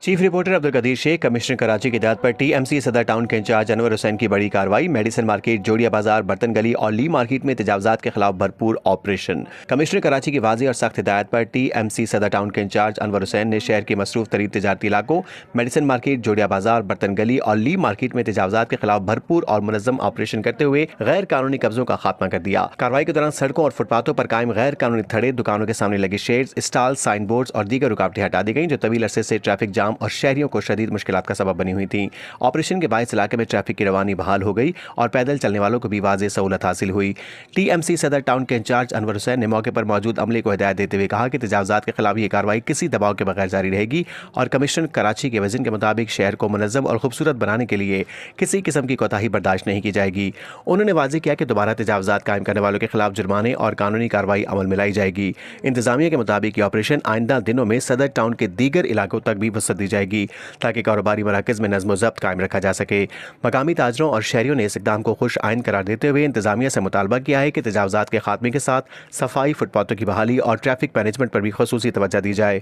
Chief reporter Abdul Qadir Sheikh. Commissioner Karachi की हिदायत पर TMC सदर टाउन के इंचार्ज अनवर हुसैन की बड़ी कार्रवाई। मेडिसन मार्केट, जोड़िया बाजार, बर्तन गली और ली मार्केट में तजावजात के खिलाफ भरपूर ऑपरेशन। कमिश्नर कराची की वाज़ेह और सख्त हिदायत पर TMC सदर टाउन के इंचार्ज अनवर हुसैन ने शहर के मसरूफ तरीन तजारती इलाकों मेडिसन मार्केट, जोड़िया बाजार, बर्तन गली और ली मार्केट में तजावजात के खिलाफ भरपूर और मुनज़्ज़म ऑपरेशन करते हुए गैर कानूनी कब्जों का खात्मा कर दिया। कार्रवाई के दौरान सड़कों और फुटपाथों पर कायम गैर कानूनी थड़े, दुकानों के सामने लगे शेड्स, स्टॉल, साइन बोर्ड्स और दीगर रुकावटें हटा दी गई जो तवील अरसे से ट्रैफिक जाम और शहरियों को शदीद मुश्किलात का सबब बनी हुई थी। ऑपरेशन के बायस इलाके में ट्रैफिक की रवानी बहाल हो गई और पैदल चलने वालों को भी वाज़ेह सहूलत हासिल हुई। TMC सदर टाउन के इंचार्ज अनवर हुसैन ने मौके पर मौजूद अमले को हिदायत देते हुए कहा कि तजावजात के खिलाफ ये कार्रवाई किसी दबाव के बगैर जारी रहेगी और कमिश्नर कराची के विजन के मुताबिक शहर को मुनज़्ज़म और खूबसूरत बनाने के लिए किसी किस्म की कोताही बर्दाश्त नहीं की जाएगी। उन्होंने वाज़ेह किया कि दोबारा तजावजात कायम करने वालों के खिलाफ जुर्माने और कानूनी कार्रवाई अमल में लाई जाएगी। इंतजामिया के मुताबिक ये ऑपरेशन आइंदा दिनों में सदर टाउन के दीगर इलाकों तक भी वसअत दी जाएगी ताकि कारोबारी मराकज़ में नज़्म व ज़ब्त कायम रखा जा सके। मकामी ताजरों और शहरियों ने इस इक़दाम को खुश आइन करार देते हुए इंतजामिया से मुतालबा किया है कि तजावजात के खात्मे के साथ सफाई, फुटपाथों की बहाली और ट्रैफिक मैनेजमेंट पर भी ख़ुसूसी तवज्जो दी जाए।